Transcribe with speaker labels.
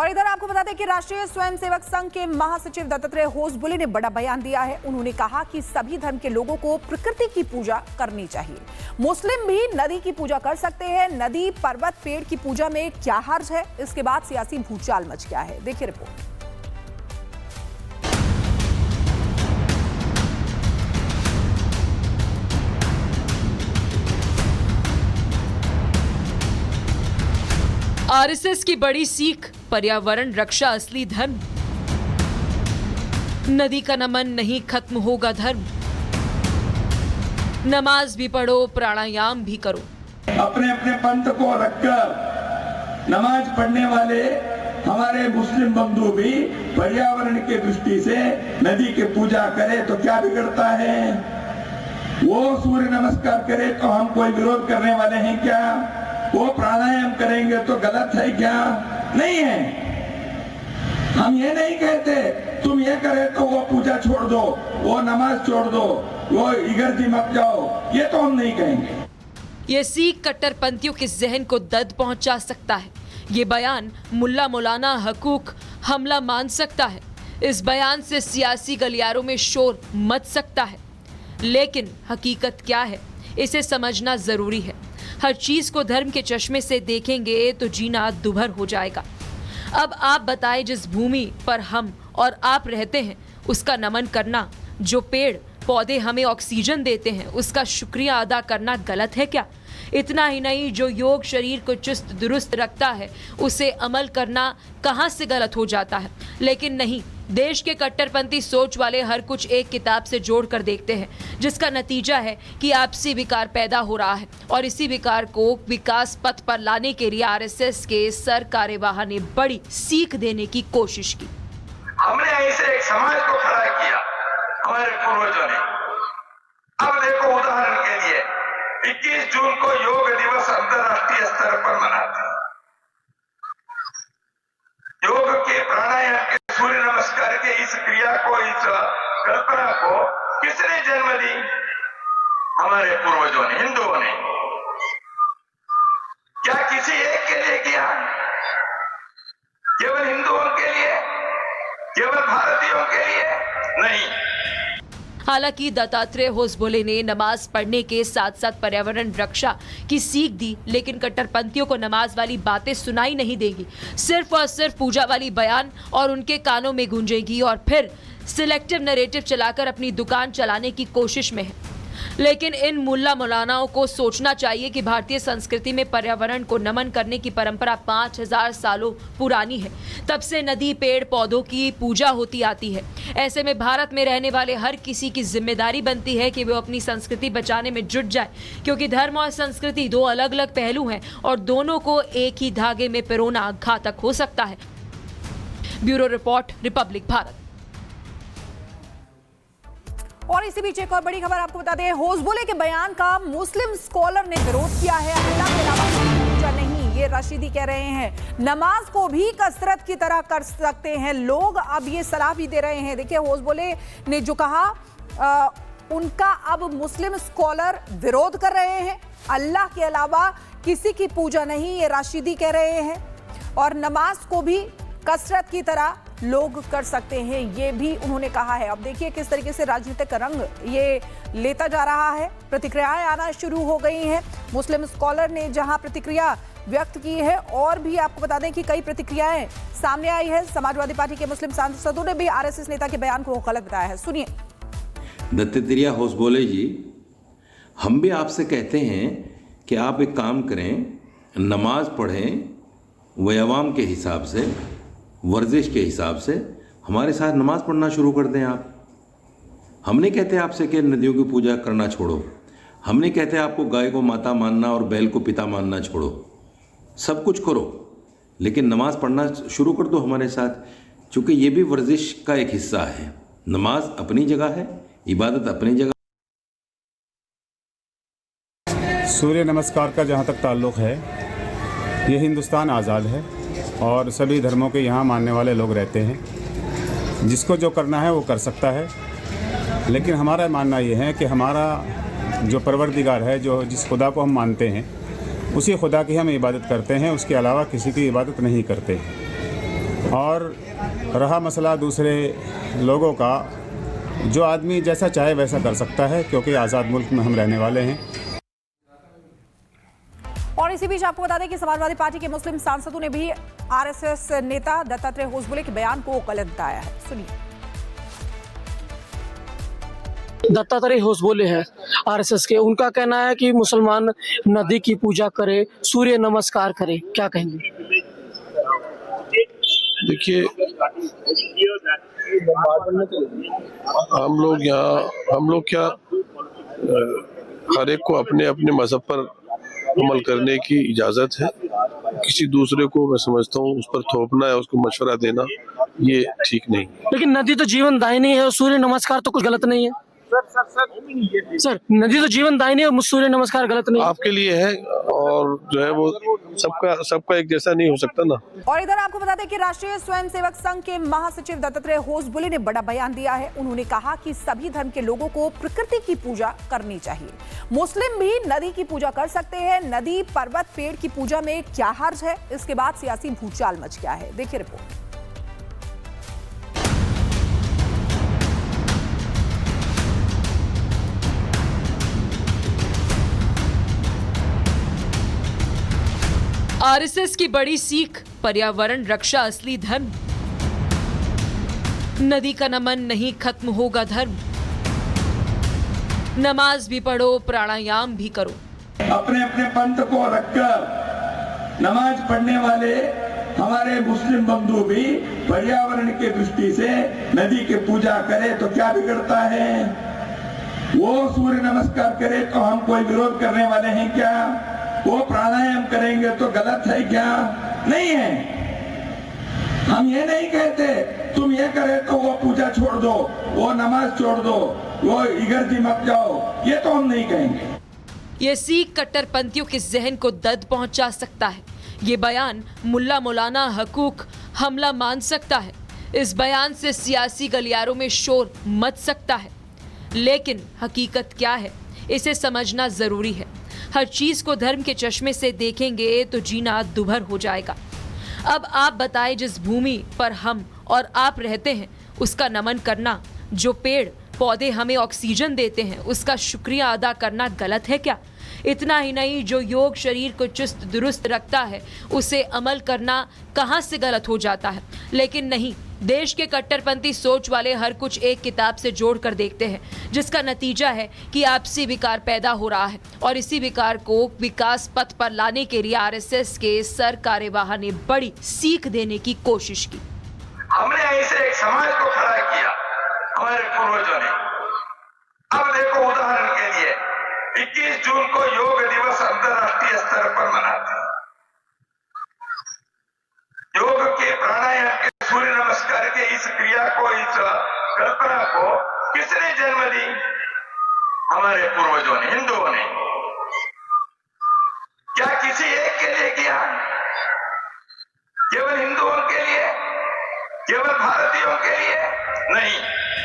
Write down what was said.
Speaker 1: और इधर आपको बता दें कि राष्ट्रीय स्वयंसेवक संघ के महासचिव दत्तात्रेय होसबोले ने बड़ा बयान दिया है। उन्होंने कहा कि सभी धर्म के लोगों को प्रकृति की पूजा करनी चाहिए। मुस्लिम भी नदी की पूजा कर सकते हैं। नदी, पर्वत, पेड़ की पूजा में क्या हर्ज है? इसके बाद सियासी भूचाल मच गया है। देखिए रिपोर्ट।
Speaker 2: आरएसएस की बड़ी सीख, पर्यावरण रक्षा असली धर्म। नदी का नमन नहीं, खत्म होगा धर्म। नमाज भी पढ़ो, प्राणायाम भी करो।
Speaker 3: अपने अपने पंथ को रखकर नमाज पढ़ने वाले हमारे मुस्लिम बंधु भी पर्यावरण की दृष्टि से नदी की पूजा करे तो क्या बिगड़ता है? वो सूर्य नमस्कार करे तो हम कोई विरोध करने वाले हैं क्या? वो प्राणायाम करेंगे तो गलत है क्या? नहीं है। हम ये नहीं कहते तुम ये करे तो वो पूजा छोड़ दो, वो नमाज छोड़ दो, वो इगर्जी मत जाओ, ये तो हम नहीं कहेंगे।
Speaker 2: ये सीख कट्टरपंथियों के जहन को दर्द पहुंचा सकता है। ये बयान मुल्ला मौलाना हकूक हमला मान सकता है। इस बयान से सियासी गलियारों में शोर मच सकता है, लेकिन हकीकत क्या है इसे समझना जरूरी है। हर चीज को धर्म के चश्मे से देखेंगे तो जीना दुभर हो जाएगा। अब आप बताएं, जिस भूमि पर हम और आप रहते हैं उसका नमन करना, जो पेड़ पौधे हमें ऑक्सीजन देते हैं उसका शुक्रिया अदा करना गलत है क्या? इतना ही नहीं, जो योग शरीर को चुस्त दुरुस्त रखता है उसे अमल करना कहाँ से गलत हो जाता है? लेकिन नहीं, देश के कट्टरपंथी सोच वाले हर कुछ एक किताब से जोड़कर देखते हैं, जिसका नतीजा है कि आपसी विकार पैदा हो रहा है। और इसी विकार को विकास पथ पर लाने के लिए आरएसएस के सर कार्यवाह ने बड़ी सीख देने की कोशिश की।
Speaker 3: हमने ऐसे एक समाज को खड़ा किया हमारे पूर्वजों ने। अब देखो, उदाहरण के लिए 21 जून को योग दिवस अंतरराष्ट्रीय स्तर पर मनाते हैं। योग के, प्राणायाम के, सूर्य नमस्कार के इस क्रिया को, इस कल्पना को किसने जन्म दी? हमारे पूर्वजों ने, हिंदुओं ने। क्या किसी एक के लिए किया? केवल हिंदुओं के लिए? केवल भारतीयों के लिए? नहीं।
Speaker 2: हालांकि दत्तात्रेय होसबोले ने नमाज पढ़ने के साथ साथ पर्यावरण रक्षा की सीख दी, लेकिन कट्टरपंथियों को नमाज वाली बातें सुनाई नहीं देगी। सिर्फ और सिर्फ पूजा वाली बयान और उनके कानों में गूंजेगी और फिर सिलेक्टिव नैरेटिव चलाकर अपनी दुकान चलाने की कोशिश में है। लेकिन इन मुल्ला मौलानाओं को सोचना चाहिए कि भारतीय संस्कृति में पर्यावरण को नमन करने की परंपरा 5000 सालों पुरानी है। तब से नदी, पेड़, पौधों की पूजा होती आती है। ऐसे में भारत में रहने वाले हर किसी की जिम्मेदारी बनती है कि वो अपनी संस्कृति बचाने में जुट जाए, क्योंकि धर्म और संस्कृति दो अलग अलग पहलू हैं और दोनों को एक ही धागे में पिरोना घातक हो सकता है। Bureau report, Republic Bharat.
Speaker 1: और इसी बीच एक और बड़ी खबर आपको बता दें, होसबोले के बयान का मुस्लिम स्कॉलर ने विरोध किया है। अल्लाह के अलावा पूजा नहीं, ये रशीदी कह रहे हैं। नमाज को भी कसरत की तरह कर सकते हैं लोग, अब ये सलाह भी दे रहे हैं। देखिए, होसबोले ने जो कहा, उनका अब मुस्लिम स्कॉलर विरोध कर रहे हैं। अल्लाह के अलावा किसी की पूजा नहीं, ये राशिदी कह रहे हैं। और नमाज को भी कसरत की तरह लोग कर सकते हैं, ये भी उन्होंने कहा है। अब देखिए किस तरीके से राजनीतिक रंग ये लेता जा रहा है। प्रतिक्रियाएं आना शुरू हो गई हैं। मुस्लिम स्कॉलर ने जहां प्रतिक्रिया व्यक्त की है, और भी आपको बता दें कि कई प्रतिक्रियाएं सामने आई है। समाजवादी पार्टी के मुस्लिम सांसदों ने भी आरएसएस नेता के बयान को गलत बताया है। सुनिए।
Speaker 4: दत्तात्रेय होसबोले जी, हम भी आपसे कहते हैं कि आप एक काम करें, नमाज पढ़ें, व्यायाम के हिसाब से, वर्जिश के हिसाब से हमारे साथ नमाज पढ़ना शुरू कर दें आप। हम नहीं कहते आपसे कि नदियों की पूजा करना छोड़ो। हम नहीं कहते आपको गाय को माता मानना और बैल को पिता मानना छोड़ो। सब कुछ करो, लेकिन नमाज पढ़ना शुरू कर दो हमारे साथ, क्योंकि ये भी वर्जिश का एक हिस्सा है। नमाज अपनी जगह है, इबादत अपनी जगह।
Speaker 5: सूर्य नमस्कार का जहाँ तक ताल्लुक़ है, ये हिंदुस्तान आज़ाद है और सभी धर्मों के यहाँ मानने वाले लोग रहते हैं। जिसको जो करना है वो कर सकता है, लेकिन हमारा मानना ये है कि हमारा जो परवरदिगार है, जो जिस खुदा को हम मानते हैं, उसी खुदा की हम इबादत करते हैं, उसके अलावा किसी की इबादत नहीं करते। और रहा मसला दूसरे लोगों का, जो आदमी जैसा चाहे वैसा कर सकता है, क्योंकि आज़ाद मुल्क में हम रहने वाले हैं।
Speaker 1: और इसी बीच आपको बता दें कि समाजवादी पार्टी के मुस्लिम सांसदों ने भी आरएसएस नेता दत्तात्रेय होसबोले के बयान को गलत बताया है। सुनिए।
Speaker 6: दत्तात्रेय होसबोले हैं आरएसएस के, उनका कहना है कि मुसलमान नदी की पूजा करे, सूर्य नमस्कार करे, क्या कहेंगे?
Speaker 7: देखिए, हम लोग क्या हर एक को अपने अपने मजहब पर अमल करने की इजाजत है। किसी दूसरे को मैं समझता हूँ उस पर थोपना है, उसको मशवरा देना, ये ठीक नहीं।
Speaker 6: लेकिन नदी तो जीवन दायिनी है और सूर्य नमस्कार तो कुछ गलत नहीं है। सर, नदी तो जीवन दायिनी है और सूर्य नमस्कार गलत नहीं है।
Speaker 7: आपके लिए है, और जो है वो सबका एक जैसा नहीं हो सकता ना।
Speaker 1: और इधर आपको बता दें कि राष्ट्रीय स्वयंसेवक संघ के महासचिव दत्तात्रेय होसबोले ने बड़ा बयान दिया है। उन्होंने कहा कि सभी धर्म के लोगों को प्रकृति की पूजा करनी चाहिए। मुस्लिम भी नदी की पूजा कर सकते हैं। नदी, पर्वत, पेड़ की पूजा में क्या हर्ज है? इसके बाद सियासी भूचाल मच गया है। देखिए रिपोर्ट।
Speaker 2: आरएसएस की बड़ी सीख, पर्यावरण रक्षा असली धर्म। नदी का नमन नहीं खत्म होगा धर्म। नमाज भी पढ़ो, प्राणायाम भी करो।
Speaker 3: अपने अपने पंथ को रखकर नमाज पढ़ने वाले हमारे मुस्लिम बंधु भी पर्यावरण की दृष्टि से नदी की पूजा करें तो क्या बिगड़ता है? वो सूर्य नमस्कार करे तो हम कोई विरोध करने वाले हैं क्या? वो प्राणायाम करेंगे तो गलत है क्या? नहीं है। हम ये नहीं कहते तुम ये करे तो वो पूजा छोड़ दो, वो नमाज छोड़ दो, वो इगर्जी मत जाओ, ये तो हम नहीं कहेंगे।
Speaker 2: ये सीख कट्टरपंथियों के जहन को दर्द पहुंचा सकता है। ये बयान मुल्ला मौलाना हकूक हमला मान सकता है। इस बयान से सियासी गलियारों में शोर मच सकता है। लेकिन हकीकत क्या है, इसे समझना जरूरी है। हर चीज को धर्म के चश्मे से देखेंगे तो जीना दुभर हो जाएगा। अब आप बताएं, जिस भूमि पर हम और आप रहते हैं उसका नमन करना, जो पेड़ पौधे हमें ऑक्सीजन देते हैं उसका शुक्रिया अदा करना गलत है क्या? इतना ही नहीं, जो योग शरीर को चुस्त दुरुस्त रखता है उसे अमल करना कहाँ से गलत हो जाता है? लेकिन नहीं, देश के कट्टरपंथी सोच वाले हर कुछ एक किताब से जोड़ कर देखते हैं, जिसका नतीजा है कि आपसी विकार पैदा हो रहा है। और इसी विकार को विकास पथ पर लाने के लिए आरएसएस के सर कार्यवाह ने बड़ी सीख देने की कोशिश की।
Speaker 3: हमने ऐसे एक समाज को खड़ा किया हमारे पूर्वजों ने। अब देखो, उदाहरण के लिए 21 जून को योग दिवस अंतर्राष्ट्रीय स्तर पर मनाते हैं। योग के, प्राणायाम के, सूर्य नमस्कार के इस क्रिया को, इस कल्पना को किसने जन्म दी? हमारे पूर्वजों ने, हिंदुओं ने। क्या किसी एक के लिए किया? केवल हिंदुओं के लिए? केवल भारतीयों के लिए? नहीं।